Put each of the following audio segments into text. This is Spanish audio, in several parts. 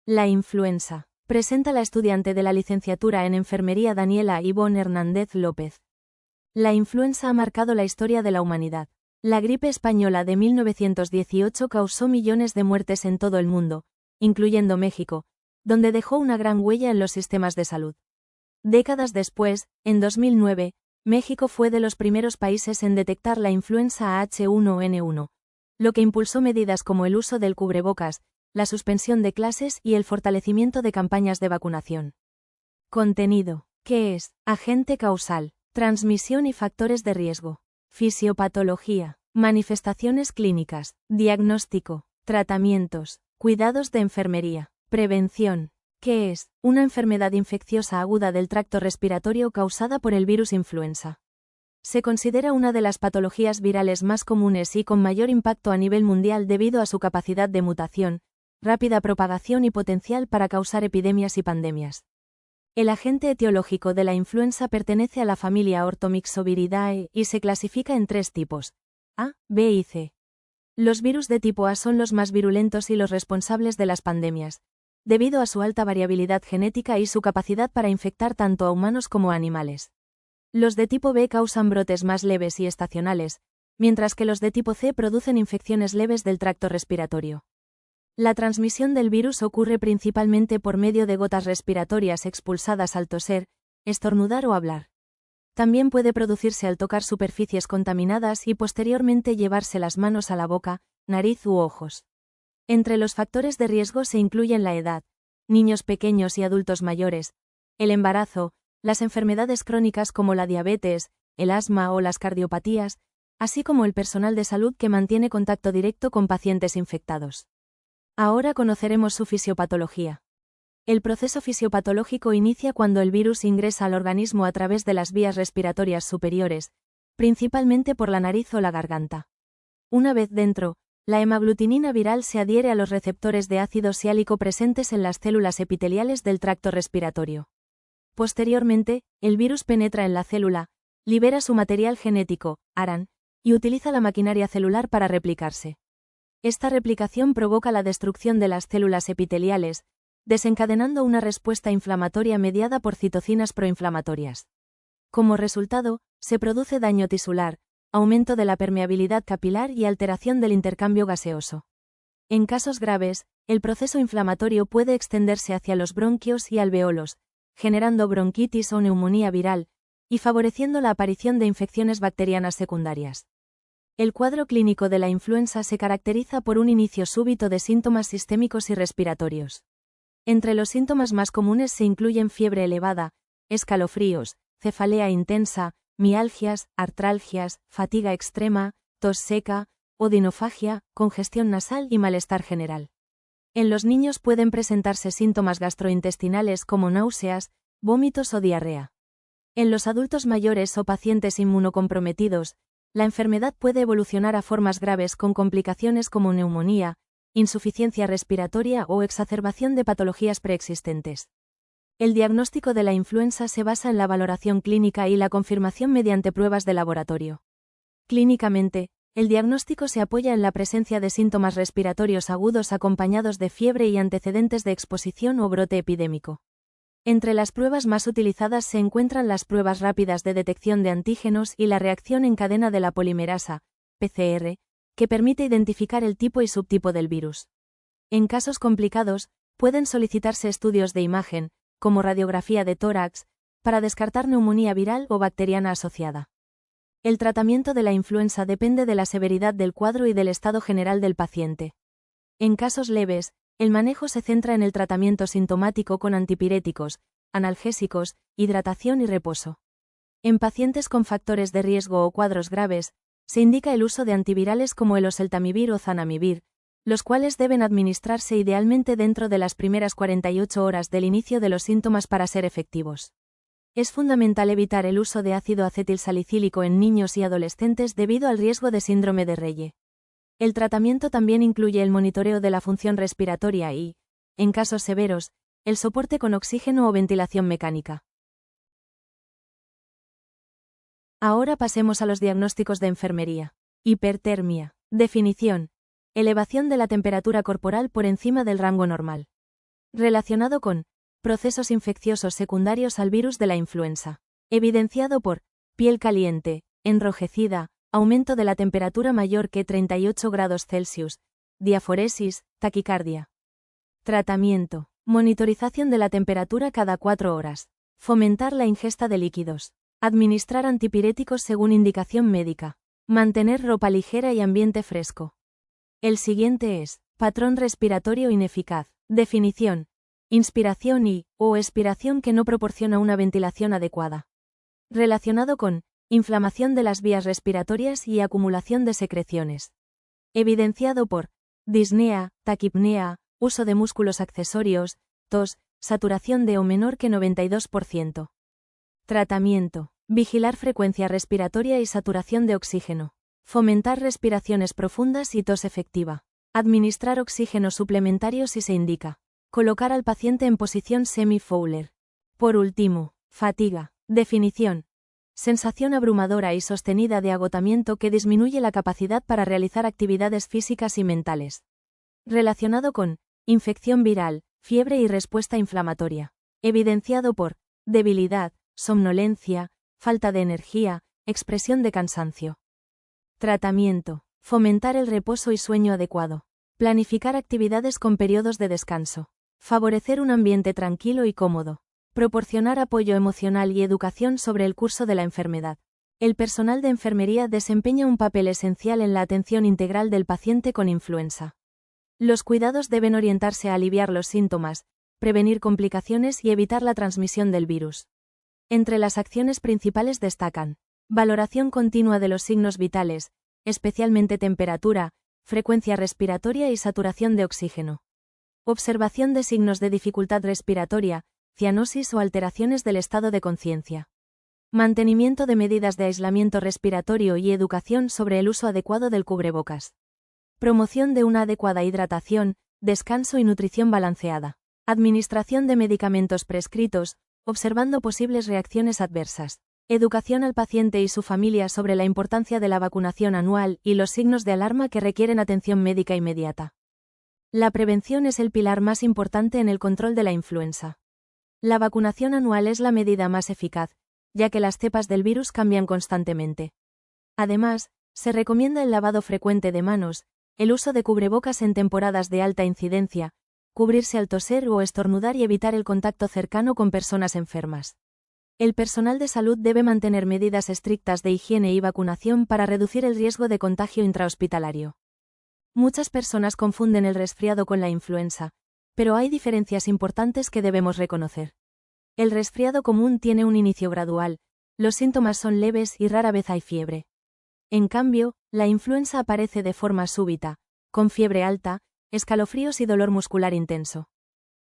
La influenza. Presenta la estudiante de la licenciatura en enfermería Daniela Ivonne Hernández López. La influenza ha marcado la historia de la humanidad. La gripe española de 1918 causó millones de muertes en todo el mundo, incluyendo México, donde dejó una gran huella en los sistemas de salud. Décadas después, en 2009, México fue de los primeros países en detectar la influenza H1N1, lo que impulsó medidas como el uso del cubrebocas, la suspensión de clases y el fortalecimiento de campañas de vacunación. Contenido. ¿Qué es? Agente causal, transmisión y factores de riesgo. Fisiopatología, manifestaciones clínicas, diagnóstico, tratamientos, cuidados de enfermería, prevención. ¿Qué es? Una enfermedad infecciosa aguda del tracto respiratorio causada por el virus influenza. Se considera una de las patologías virales más comunes y con mayor impacto a nivel mundial debido a su capacidad de mutación, rápida propagación y potencial para causar epidemias y pandemias. El agente etiológico de la influenza pertenece a la familia Orthomyxoviridae y se clasifica en 3 tipos: A, B y C. Los virus de tipo A son los más virulentos y los responsables de las pandemias, debido a su alta variabilidad genética y su capacidad para infectar tanto a humanos como a animales. Los de tipo B causan brotes más leves y estacionales, mientras que los de tipo C producen infecciones leves del tracto respiratorio. La transmisión del virus ocurre principalmente por medio de gotas respiratorias expulsadas al toser, estornudar o hablar. También puede producirse al tocar superficies contaminadas y posteriormente llevarse las manos a la boca, nariz u ojos. Entre los factores de riesgo se incluyen la edad, niños pequeños y adultos mayores, el embarazo, las enfermedades crónicas como la diabetes, el asma o las cardiopatías, así como el personal de salud que mantiene contacto directo con pacientes infectados. Ahora conoceremos su fisiopatología. El proceso fisiopatológico inicia cuando el virus ingresa al organismo a través de las vías respiratorias superiores, principalmente por la nariz o la garganta. Una vez dentro, la hemaglutinina viral se adhiere a los receptores de ácido siálico presentes en las células epiteliales del tracto respiratorio. Posteriormente, el virus penetra en la célula, libera su material genético, ARAN, y utiliza la maquinaria celular para replicarse. Esta replicación provoca la destrucción de las células epiteliales, desencadenando una respuesta inflamatoria mediada por citocinas proinflamatorias. Como resultado, se produce daño tisular, aumento de la permeabilidad capilar y alteración del intercambio gaseoso. En casos graves, el proceso inflamatorio puede extenderse hacia los bronquios y alveolos, generando bronquitis o neumonía viral, y favoreciendo la aparición de infecciones bacterianas secundarias. El cuadro clínico de la influenza se caracteriza por un inicio súbito de síntomas sistémicos y respiratorios. Entre los síntomas más comunes se incluyen fiebre elevada, escalofríos, cefalea intensa, mialgias, artralgias, fatiga extrema, tos seca, odinofagia, congestión nasal y malestar general. En los niños pueden presentarse síntomas gastrointestinales como náuseas, vómitos o diarrea. En los adultos mayores o pacientes inmunocomprometidos, la enfermedad puede evolucionar a formas graves con complicaciones como neumonía, insuficiencia respiratoria o exacerbación de patologías preexistentes. El diagnóstico de la influenza se basa en la valoración clínica y la confirmación mediante pruebas de laboratorio. Clínicamente, el diagnóstico se apoya en la presencia de síntomas respiratorios agudos acompañados de fiebre y antecedentes de exposición o brote epidémico. Entre las pruebas más utilizadas se encuentran las pruebas rápidas de detección de antígenos y la reacción en cadena de la polimerasa, PCR, que permite identificar el tipo y subtipo del virus. En casos complicados, pueden solicitarse estudios de imagen, como radiografía de tórax, para descartar neumonía viral o bacteriana asociada. El tratamiento de la influenza depende de la severidad del cuadro y del estado general del paciente. En casos leves, el manejo se centra en el tratamiento sintomático con antipiréticos, analgésicos, hidratación y reposo. En pacientes con factores de riesgo o cuadros graves, se indica el uso de antivirales como el oseltamivir o zanamivir, los cuales deben administrarse idealmente dentro de las primeras 48 horas del inicio de los síntomas para ser efectivos. Es fundamental evitar el uso de ácido acetilsalicílico en niños y adolescentes debido al riesgo de síndrome de Reye. El tratamiento también incluye el monitoreo de la función respiratoria y, en casos severos, el soporte con oxígeno o ventilación mecánica. Ahora pasemos a los diagnósticos de enfermería. Hipertermia. Definición: elevación de la temperatura corporal por encima del rango normal. Relacionado con procesos infecciosos secundarios al virus de la influenza. Evidenciado por piel caliente, enrojecida, aumento de la temperatura mayor que 38 grados Celsius, diaforesis, taquicardia. Tratamiento. Monitorización de la temperatura cada 4 horas. Fomentar la ingesta de líquidos. Administrar antipiréticos según indicación médica. Mantener ropa ligera y ambiente fresco. El siguiente es patrón respiratorio ineficaz. Definición. Inspiración o expiración que no proporciona una ventilación adecuada. Relacionado con inflamación de las vías respiratorias y acumulación de secreciones. Evidenciado por disnea, taquipnea, uso de músculos accesorios, tos, saturación de o menor que 92%. Tratamiento. Vigilar frecuencia respiratoria y saturación de oxígeno. Fomentar respiraciones profundas y tos efectiva. Administrar oxígeno suplementario si se indica. Colocar al paciente en posición semi-Fowler. Por último, fatiga. Definición. Sensación abrumadora y sostenida de agotamiento que disminuye la capacidad para realizar actividades físicas y mentales. Relacionado con infección viral, fiebre y respuesta inflamatoria. Evidenciado por debilidad, somnolencia, falta de energía, expresión de cansancio. Tratamiento. Fomentar el reposo y sueño adecuado. Planificar actividades con periodos de descanso. Favorecer un ambiente tranquilo y cómodo. Proporcionar apoyo emocional y educación sobre el curso de la enfermedad. El personal de enfermería desempeña un papel esencial en la atención integral del paciente con influenza. Los cuidados deben orientarse a aliviar los síntomas, prevenir complicaciones y evitar la transmisión del virus. Entre las acciones principales destacan valoración continua de los signos vitales, especialmente temperatura, frecuencia respiratoria y saturación de oxígeno. Observación de signos de dificultad respiratoria, cianosis o alteraciones del estado de conciencia. Mantenimiento de medidas de aislamiento respiratorio y educación sobre el uso adecuado del cubrebocas. Promoción de una adecuada hidratación, descanso y nutrición balanceada. Administración de medicamentos prescritos, observando posibles reacciones adversas. Educación al paciente y su familia sobre la importancia de la vacunación anual y los signos de alarma que requieren atención médica inmediata. La prevención es el pilar más importante en el control de la influenza. La vacunación anual es la medida más eficaz, ya que las cepas del virus cambian constantemente. Además, se recomienda el lavado frecuente de manos, el uso de cubrebocas en temporadas de alta incidencia, cubrirse al toser o estornudar y evitar el contacto cercano con personas enfermas. El personal de salud debe mantener medidas estrictas de higiene y vacunación para reducir el riesgo de contagio intrahospitalario. Muchas personas confunden el resfriado con la influenza, pero hay diferencias importantes que debemos reconocer. El resfriado común tiene un inicio gradual, los síntomas son leves y rara vez hay fiebre. En cambio, la influenza aparece de forma súbita, con fiebre alta, escalofríos y dolor muscular intenso.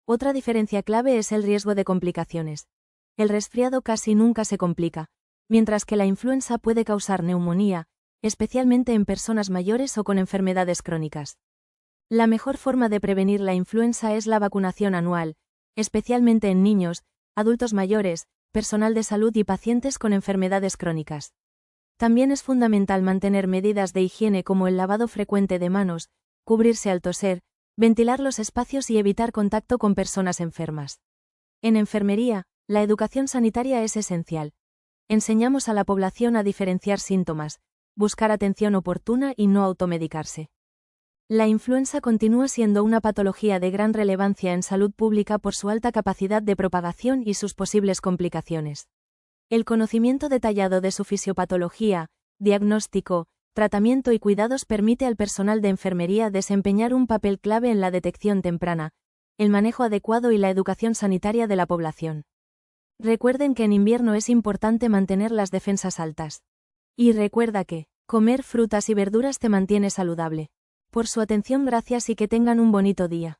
Otra diferencia clave es el riesgo de complicaciones. El resfriado casi nunca se complica, mientras que la influenza puede causar neumonía, especialmente en personas mayores o con enfermedades crónicas. La mejor forma de prevenir la influenza es la vacunación anual, especialmente en niños, adultos mayores, personal de salud y pacientes con enfermedades crónicas. También es fundamental mantener medidas de higiene como el lavado frecuente de manos, cubrirse al toser, ventilar los espacios y evitar contacto con personas enfermas. En enfermería, la educación sanitaria es esencial. Enseñamos a la población a diferenciar síntomas, buscar atención oportuna y no automedicarse. La influenza continúa siendo una patología de gran relevancia en salud pública por su alta capacidad de propagación y sus posibles complicaciones. El conocimiento detallado de su fisiopatología, diagnóstico, tratamiento y cuidados permite al personal de enfermería desempeñar un papel clave en la detección temprana, el manejo adecuado y la educación sanitaria de la población. Recuerden que en invierno es importante mantener las defensas altas. Y recuerda que comer frutas y verduras te mantiene saludable. Por su atención, gracias y que tengan un bonito día.